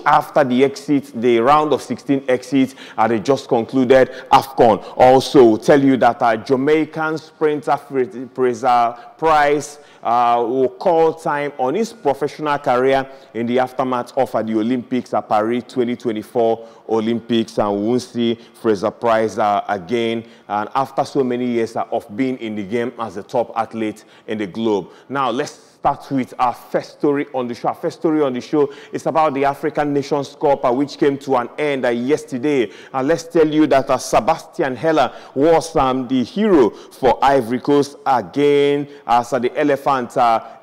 after the round of 16 exits they just concluded AFCON. Also tell you that Jamaican sprinter Fraser Price will call time on his professional career in the aftermath of the Olympics at Paris 2024 Olympics, and we won't see Fraser Price again, and after so many years of being in the game as a top athlete in the globe. Now let's start with our first story on the show. Our first story on the show is about the African Nations Cup, which came to an end yesterday. And let's tell you that Sebastian Heller was the hero for Ivory Coast again, as the Elephants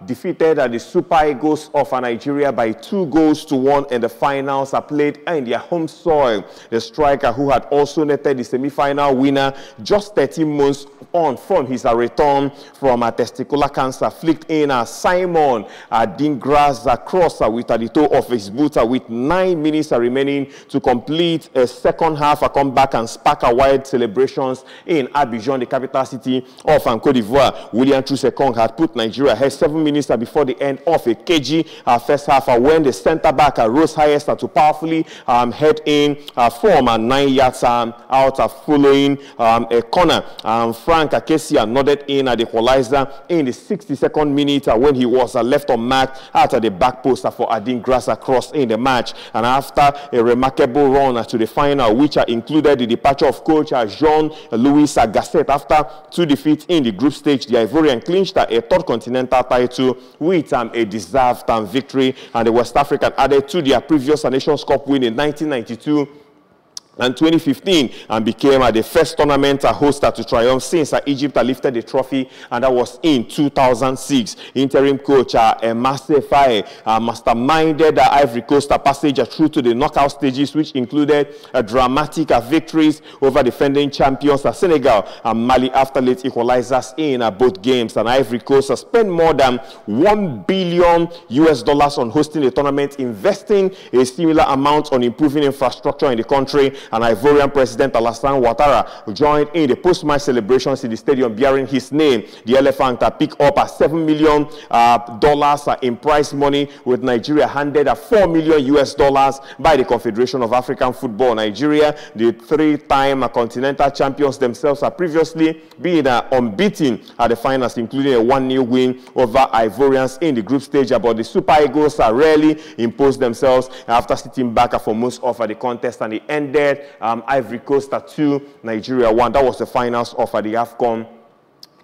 defeated the Super Eagles of Nigeria by 2-1 in the finals played in their home soil. The striker, who had also netted the semi-final winner just 13 months on from his return from testicular cancer, flicked in Simon Dingra's cross with the toe of his boot with 9 minutes remaining to complete a second half, come back and spark wide celebrations in Abidjan, the capital city of Côte d'Ivoire. William Troost-Ekong had put Nigeria ahead 7 minutes before the end of a cagey first half, when the centre back rose highest to powerfully head in from 9 yards out following a corner. Frank Akesia nodded in the equalizer in the 62nd minute when he was left unmarked at the back post for Dingra's cross in the match. And after a remarkable run to the final, which included the departure of coach Jean-Louis Gasset after 2 defeats in the group stage, the Ivorian clinched a third continental title with a deserved victory, and the West African added to their previous Nations Cup win in 1992 and 2015, and became the first tournament host to triumph since Egypt lifted the trophy, and that was in 2006. Interim coach Massé Faye masterminded Ivory Coast passage through to the knockout stages, which included dramatic victories over defending champions Senegal and Mali after late equalizers in both games. And Ivory Coast spent more than $1 billion on hosting the tournament, investing a similar amount on improving infrastructure in the country. And Ivorian President Alassane Ouattara joined in the post-match celebrations in the stadium bearing his name. The Elephant picked up $7 million in prize money, with Nigeria handed $4 million by the Confederation of African Football. Nigeria, the 3-time continental champions themselves, have previously been unbeaten at the finals, including a 1-0 win over Ivorians in the group stage. But the Super Eagles rarely imposed themselves after sitting back for most of the contest, and it ended Ivory Coast 2, Nigeria 1. That was the finals of the AFCON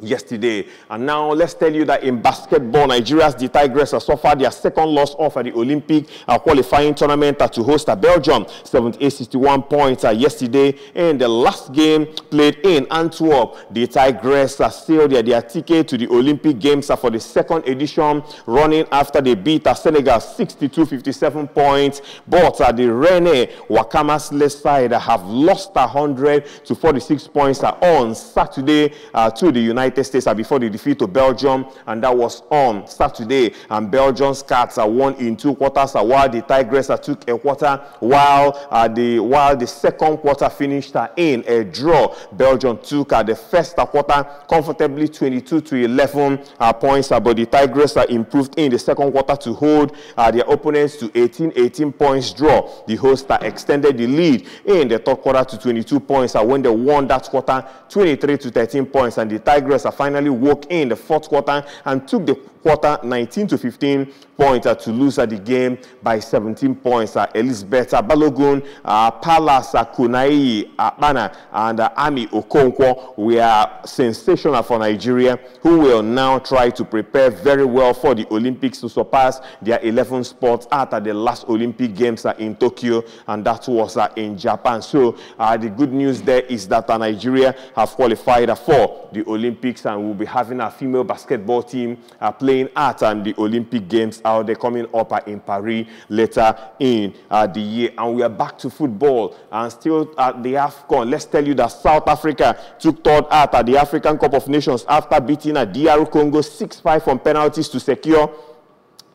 yesterday. And now let's tell you that in basketball, Nigeria's the Tigers suffered their second loss of the Olympic qualifying tournament to host Belgium, 78-61 points yesterday. In the last game played in Antwerp, the Tigers sealed their ticket to the Olympic Games for the second edition, running after they beat Senegal 62-57 points. But the Rene Wakama's side have lost 100-46 points on Saturday to the United States before the defeat to Belgium, and that was on Saturday. And Belgium's Cats won in 2 quarters, while the Tigers took a quarter, while the second quarter finished in a draw. Belgium took the first quarter comfortably 22-11 points, but the Tigers improved in the second quarter to hold their opponents to 18 points draw. The hosts extended the lead in the third quarter to 22 points when they won that quarter 23-13 points, and the Tigers finally woke in the fourth quarter and took the quarter 19-15 points to lose the game by 17 points. Elizabeth Balogun, Palace Kunai Abana, and Ami Okonkwo were sensational for Nigeria, who will now try to prepare very well for the Olympics to surpass their 11 spots at the last Olympic Games in Tokyo, and that was in Japan. So the good news there is that Nigeria have qualified for the Olympics, and will be having a female basketball team playing at the Olympic Games out there coming up in Paris later in the year. And we are back to football, and still at the AFCON. Let's tell you that South Africa took third at the African Cup of Nations after beating DR Congo 6-5 on penalties to secure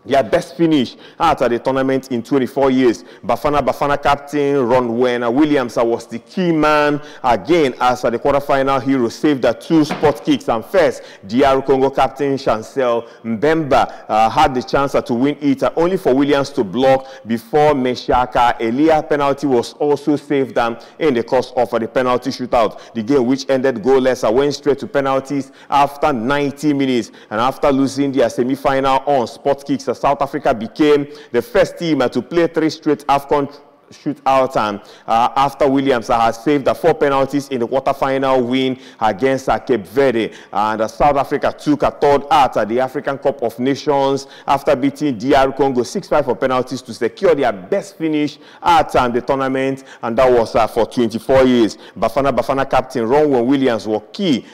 their best finish at the tournament in 24 years. Bafana captain Ronwen Williams was the key man again as the quarterfinal hero saved the 2 spot kicks. And first, DR Congo captain Chancel Mbemba had the chance to win it, only for Williams to block before Meshaka Elia penalty was also saved in the course of the penalty shootout. The game, which ended goalless, went straight to penalties after 90 minutes. And after losing their semi-final on spot kicks, South Africa became the first team to play 3 straight AFCON shootout after Williams had saved 4 penalties in the quarterfinal win against Cape Verde. And South Africa took a third at the African Cup of Nations after beating DR Congo 6-5 for penalties to secure their best finish at the tournament, and that was for 24 years. Bafana captain Ronwen Williams was key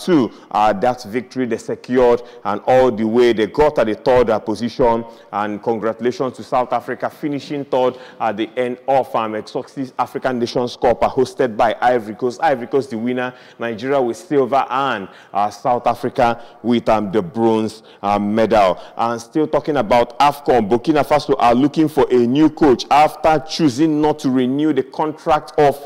to that victory they secured, and all the way they got at the 3rd position. And congratulations to South Africa, finishing 3rd at the end of Exoxys African Nations Cup hosted by Ivory Coast. Ivory Coast the winner, Nigeria with silver, and South Africa with the bronze medal. And still talking about AFCON, Burkina Faso are looking for a new coach after choosing not to renew the contract of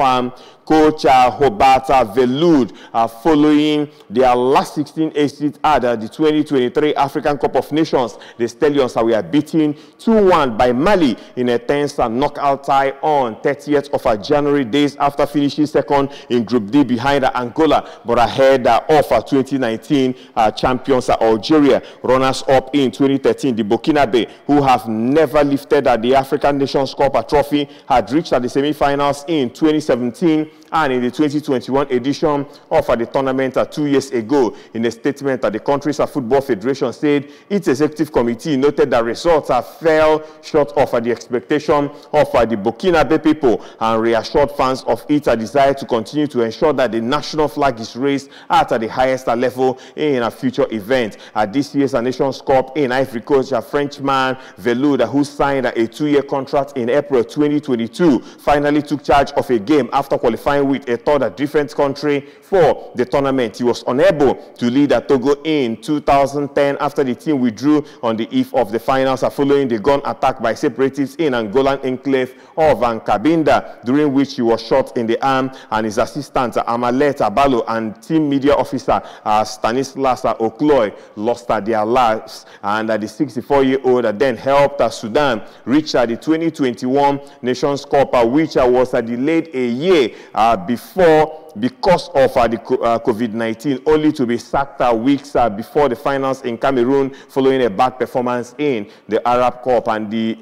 coach Hobata Veloud following their last 16 exits at the 2023 African Cup of Nations. The Stallions were beaten 2-1 by Mali in a tense knockout tie on 30th of January, days after finishing 2nd in Group D behind Angola, but ahead of 2019 champions Algeria. Runners-up in 2013, the Burkinabe, who have never lifted the African Nations Cup trophy, had reached the semi-finals in 2017 and in the 2021 edition of the tournament 2 years ago. In a statement, the country's football federation said its executive committee noted that results fell short of the expectation of the Burkinabe people, and reassured fans of its desire to continue to ensure that the national flag is raised at the highest level in a future event. At this year's Nations Cup in Ivory Coast, a Frenchman Veloud, who signed a 2-year contract in April 2022, finally took charge of a game after qualifying with a third different country for the tournament. He was unable to lead Togo in 2010 after the team withdrew on the eve of the finals following the gun attack by separatists in Angolan enclave of Cabinda, during which he was shot in the arm, and his assistant Amalet Abalo and team media officer Stanislas Okloy lost their lives. And the 64-year-old then helped Sudan reach the 2021 Nations Cup, which was delayed a year because of the COVID-19, only to be sacked weeks before the finals in Cameroon following a bad performance in the Arab Cup. And the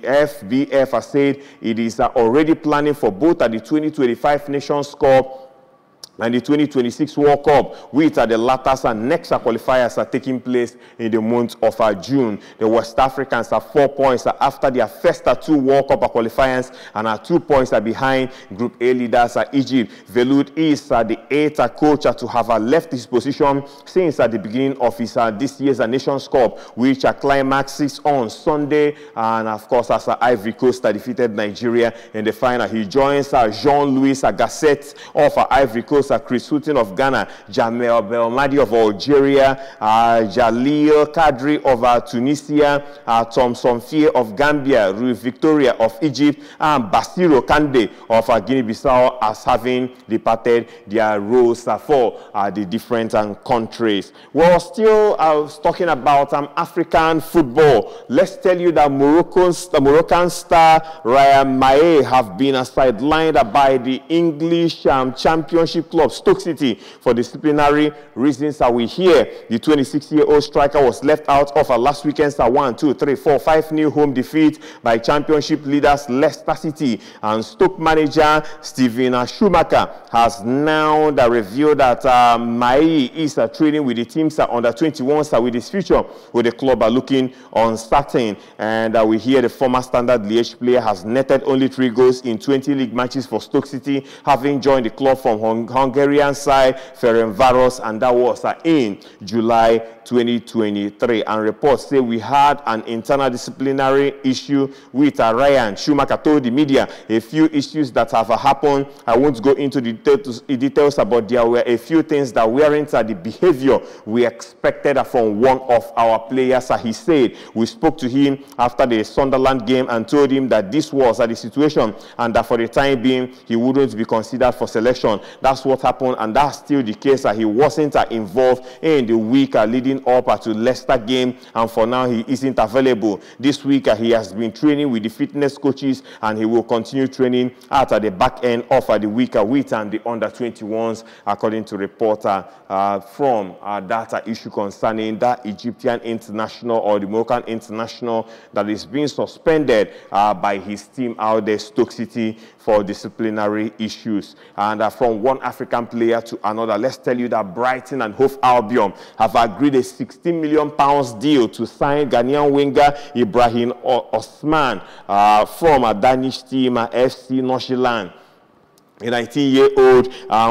FBF said it is already planning for both the 2025 Nations Cup and the 2026 World Cup, with the latter next qualifiers are taking place in the month of June. The West Africans are 4 points after their first 2 World Cup qualifiers and are 2 points behind Group A leaders Egypt. Veloud is the 8th coach to have left his position since the beginning of his this year's Nations Cup, which climaxes on Sunday. And of course, as Ivory Coast defeated Nigeria in the final, he joins Jean-Louis Gasset of Ivory Coast, Chris Houghton of Ghana, Jamel Belmadi of Algeria, Jalil Kadri of Tunisia, Thompson Fie of Gambia, Rui Victoria of Egypt, and Basiro Kande of Guinea-Bissau as having departed their roles for the different countries. We're still talking about African football. Let's tell you that the Moroccan star Ryan Maé have been sidelined by the English Championship club Stoke City for disciplinary reasons. We hear the 26-year-old striker was left out of last weekend's 5-0 home defeat by Championship leaders Leicester City. And Stoke manager Steven Schumacher has now revealed that Maé is training with the teams under 21s with his future with the club looking uncertain. And we hear the former Standard Liège player has netted only 3 goals in 20 league matches for Stoke City, having joined the club from Hungarian side, Ferencváros, and that was in July 2023. And reports say we had an internal disciplinary issue with Ryan. Schumacher told the media a few issues that have happened. I won't go into the details, but there were a few things that weren't the behavior we expected from one of our players. He said we spoke to him after the Sunderland game and told him that this was the situation and that for the time being he wouldn't be considered for selection. That's what happened, and that's still the case. He wasn't involved in the week leading up to Leicester game, and for now he isn't available. This week he has been training with the fitness coaches, and he will continue training at the back end of the week with the under-21s, according to reporter from that issue concerning that Egyptian international or the Moroccan international that is being suspended by his team out there, Stoke City, for disciplinary issues. And from one African player to another, let's tell you that Brighton and Hove Albion have agreed a £16 million deal to sign Ghanaian winger Ibrahim Osman from a Danish team FC Nordsjælland. A 19-year-old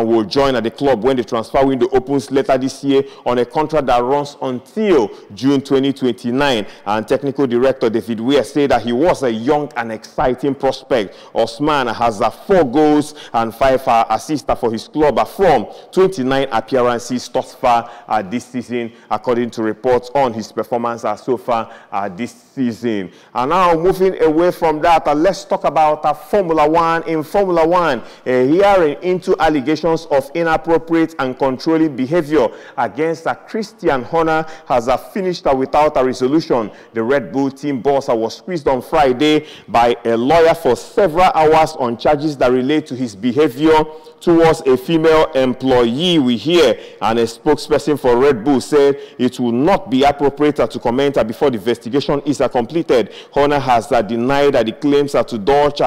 will join at the club when the transfer window opens later this year on a contract that runs until June 2029. And technical director David Weir said that he was a young and exciting prospect. Osman has 4 goals and 5 assists for his club from 29 appearances thus far this season, according to reports on his performance so far this season. And now moving away from that, let's talk about Formula One. In Formula One, hearing into allegations of inappropriate and controlling behavior against Christian Horner has finished without a resolution. The Red Bull team boss was squeezed on Friday by a lawyer for several hours on charges that relate to his behavior towards a female employee, we hear. And a spokesperson for Red Bull said it will not be appropriate to comment before the investigation is completed. Horner has denied the claims to Dutch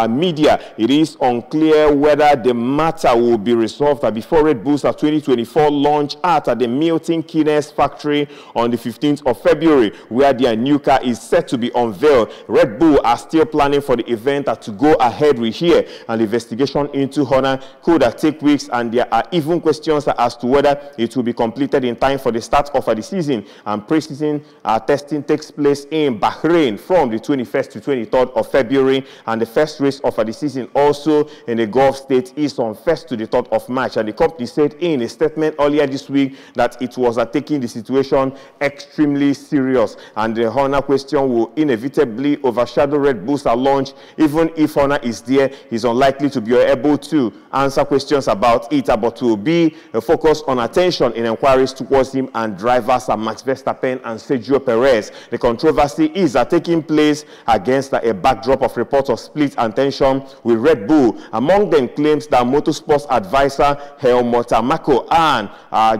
media. It is unclear whether the matter will be resolved before Red Bull's 2024 launch at the Milton Keynes factory on the 15th of February, where their new car is set to be unveiled. Red Bull are still planning for the event to go ahead, we hear, and the investigation into Horner could take weeks, and there are even questions as to whether it will be completed in time for the start of the season. And pre-season testing takes place in Bahrain from the 21st to 23rd of February, and the first race of the season also in the Gulf State is on 1st to the 3rd of March. And the company said in a statement earlier this week that it was taking the situation extremely serious, and the Horner question will inevitably overshadow Red Bull's launch. Even if Horner is there, he's unlikely to be able to answer questions about it, but will be focused on attention in inquiries towards him and drivers Max Verstappen and Sergio Perez. The controversy is taking place against a backdrop of reports of split and tension with Red Bull. Among them claims that motorsports advisor Helmut Marko and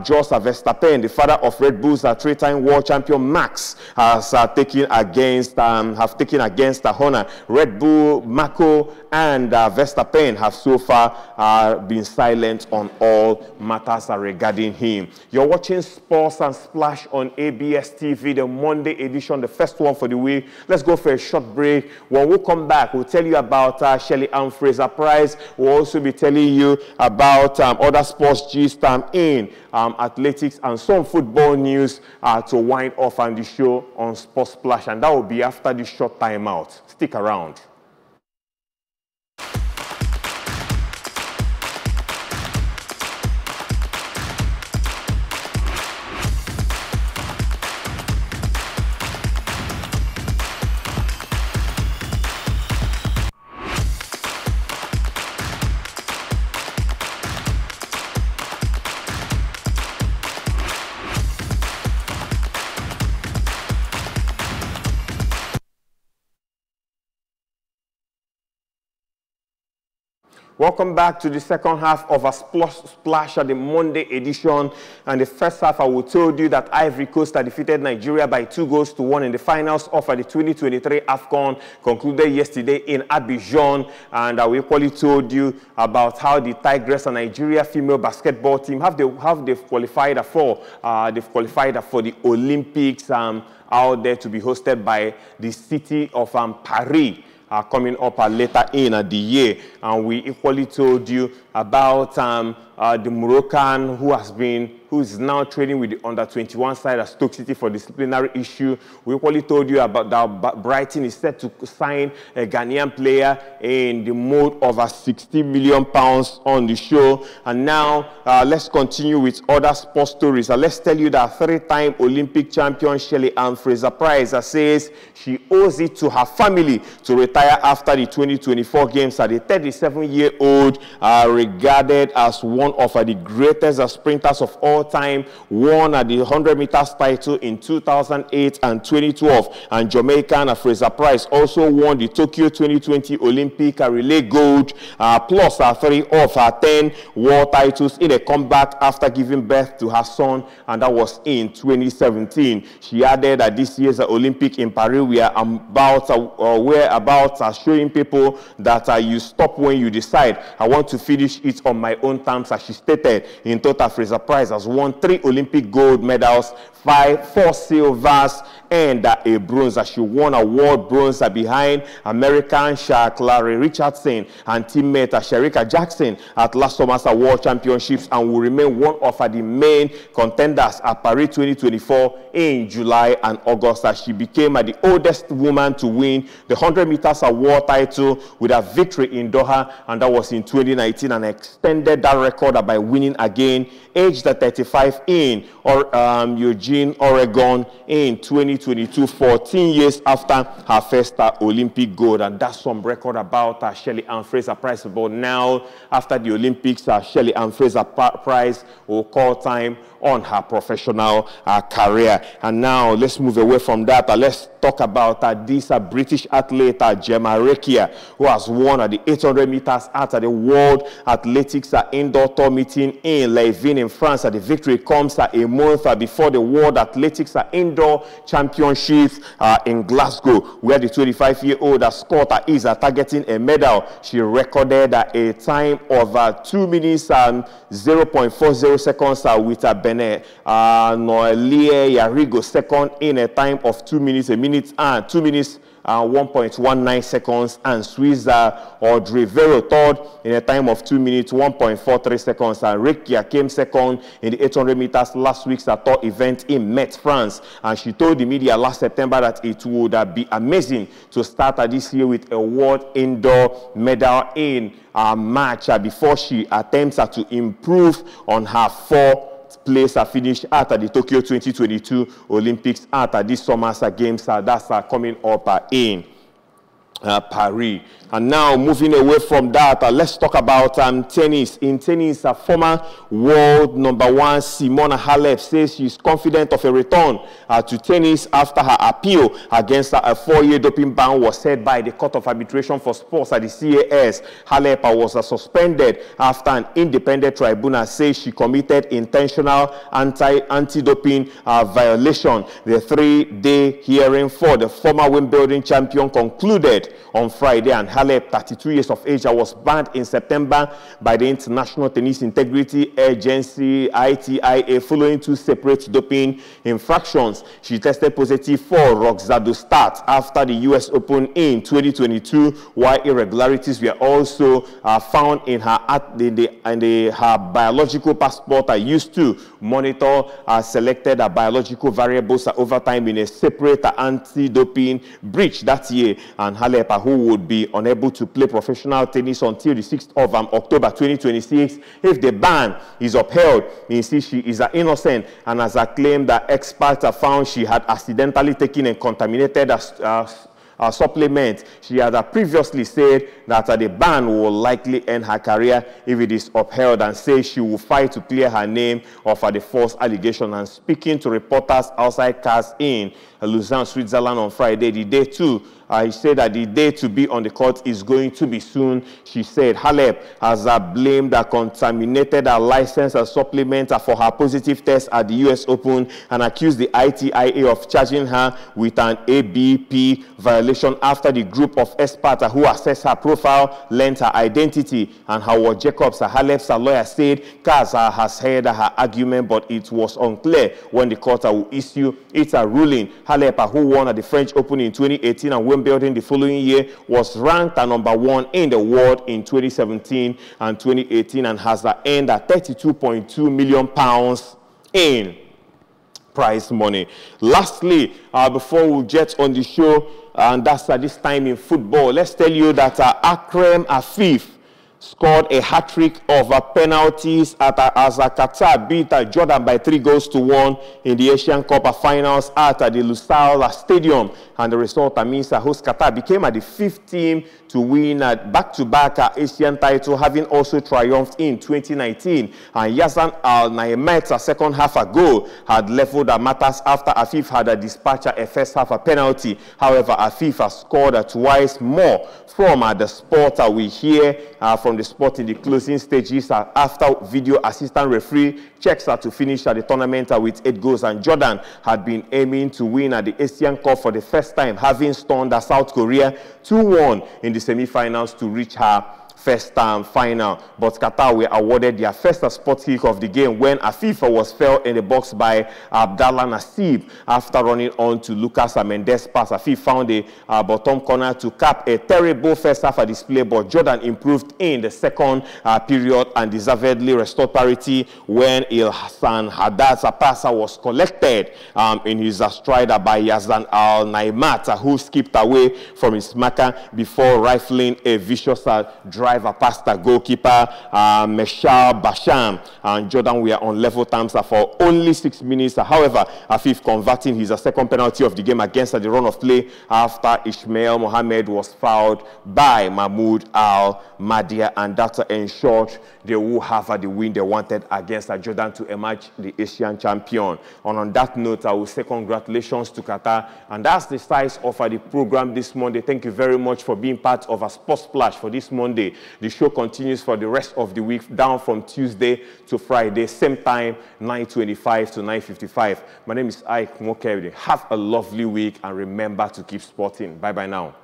Jos Verstappen, the father of Red Bull's 3-time world champion Max, have taken against Horner. Red Bull, Marko, and Verstappen have so far been silent on all matters regarding him. You're watching Sports and Splash on ABS TV, the Monday edition, the first one for the week. Let's go for a short break. When we come back, we'll tell you about Shelly-Ann Fraser-Pryce. We'll also be telling you about other sports gist in athletics and some football news to wind off on the show on Sports Splash, and that will be after this short time out. Stick around. Welcome back to the second half of a Splash at the Monday edition. And the first half, I will told you that Ivory Coast defeated Nigeria by 2-1 in the finals of the 2023 AFCON, concluded yesterday in Abidjan. And we equally told you about how the Tigress and Nigeria female basketball team they've qualified for the Olympics out there to be hosted by the city of Paris. coming up later in the year. And we equally told you about the Moroccan who is now training with the under-21 side at Stoke City for disciplinary issue. We equally told you about that Brighton is set to sign a Ghanaian player in the mode of £60 million on the show. And now let's continue with other sports stories. Let's tell you that three-time Olympic champion Shelly-Ann Fraser-Pryce says she owes it to her family to retire after the 2024 games. The 37-year-old regarded as one of the greatest sprinters of all time, won the 100 meters title in 2008 and 2012, and Jamaican Fraser-Pryce also won the Tokyo 2020 Olympic relay gold, plus 3 of her 10 world titles in a comeback after giving birth to her son, and that was in 2017. She added that this year's Olympic in Paris, we are about showing people that you stop when you decide. I want to finish it on my own terms, as she stated. In total, Fraser-Pryce has won 3 Olympic gold medals, 4 silvers, and a bronze. She won a world bronze behind American Shaq Larry Richardson and teammate Shericka Jackson at last summer's World Championships, and will remain one of the main contenders at Paris 2024 in July and August. She became the oldest woman to win the 100 meters world title with a victory in Doha, and that was in 2019, and extended that record by winning again, aged 35, in Eugene, Oregon in 2022, 14 years after her first Olympic gold. And that's some record about Shelly-Ann Fraser-Pryce. But now, after the Olympics, Shelly-Ann Fraser-Pryce will call time on her professional career. And now, let's move away from that. Let's talk about this British athlete, Gemma Rekia, who has won the 800 meters at the World Athletics Indoor Tour meeting in Leuven in France. The victory comes a month before the World Athletics Indoor Championships in Glasgow, where the 25-year-old Scot is targeting a medal. She recorded a time of 2 minutes and 0.40 seconds with Benin Noelie Yarigo second in a time of 2 minutes, 1.19 seconds, and Swiss Audrey Vero third in a time of 2 minutes, 1.43 seconds. And Rekia came second in the 800 meters last week's tour event in Metz, France. And she told the media last September that it would be amazing to start this year with a world indoor medal in March before she attempts to improve on her 4th place finish at the Tokyo 2022 Olympics at this summer's games that's coming up in Paris. And now, moving away from that, let's talk about tennis. In tennis, former world #1 Simona Halep says she's confident of a return to tennis after her appeal against a 4-year doping ban was set by the Court of Arbitration for Sports at the CAS. Halep was suspended after an independent tribunal says she committed intentional anti-doping violation. The 3-day hearing for the former Wimbledon champion concluded on Friday, and Halep, 32 years of age, was banned in September by the International Tennis Integrity Agency, ITIA, following 2 separate doping infractions. She tested positive for roxadustat after the US Open in 2022, while irregularities were also found in her her biological passport used to monitor selected biological variables over time in a separate anti-doping breach that year. And Halep, who would be unable to play professional tennis until the 6th of October 2026 if the ban is upheld, insists she is innocent, and has claimed that experts have found she had accidentally taken a contaminated supplement. She had previously said that the ban will likely end her career if it is upheld, and says she will fight to clear her name of the false allegation. And speaking to reporters outside CAS in Lausanne, Switzerland on Friday, the day 2, he said that the day to be on the court is going to be soon. She said Halep has blamed a contaminated license supplement for her positive test at the US Open, and accused the ITIA of charging her with an ABP violation after the group of experts who assessed her profile learned her identity. And Howard Jacobs, Halep's lawyer, said CAS has heard her argument, but it was unclear when the court will issue its ruling. Halep, who won at the French Open in 2018 and stadium building the following year, was ranked at #1 in the world in 2017 and 2018 and has earned £32.2 million in prize money. Lastly, before we get on the show, and that's at this time in football, let's tell you that Akram Afif scored a hat-trick of penalties as Qatar beat Jordan by 3-1 in the Asian Cup finals at the Lusail Stadium. And the result means host Qatar became the 5th team to win back-to-back Asian title, having also triumphed in 2019. And Yazan Al-Naimat's second half goal had leveled matters after Afif had dispatched a first half penalty. However, Afif has scored twice more from the spot. We hear from the spot in the closing stages after video assistant referee checks to finish the tournament with 8 goals. And Jordan had been aiming to win the Asian Cup for the first time, having stunned South Korea 2-1 in the semi-finals to reach her first final. But Qatar were awarded their first spot kick of the game when Afif was fell in the box by Abdallah Nasib. After running on to Lucas Mendes' pass, Afif found a bottom corner to cap a terrible first half display, but Jordan improved in the second period and deservedly restored parity when Ilhassan Haddad's pass was collected in his stride by Yazan Al-Naimat, who skipped away from his marker before rifling a vicious drive past the goalkeeper Meshal Basham. And Jordan were on level terms for only 6 minutes. However, Afif converting his second penalty of the game against the run of play after Ismail Mohammed was fouled by Mahmoud Al-Madia, and that ensured they will have the win they wanted against Jordan to emerge the Asian champion. And on that note, I will say congratulations to Qatar. And that's the size of the program this Monday. Thank you very much for being part of a Sports Splash for this Monday. The show continues for the rest of the week, down from Tuesday to Friday, same time, 9:25 to 9:55. My name is Ike Mokeri. Have a lovely week and remember to keep sporting. Bye-bye now.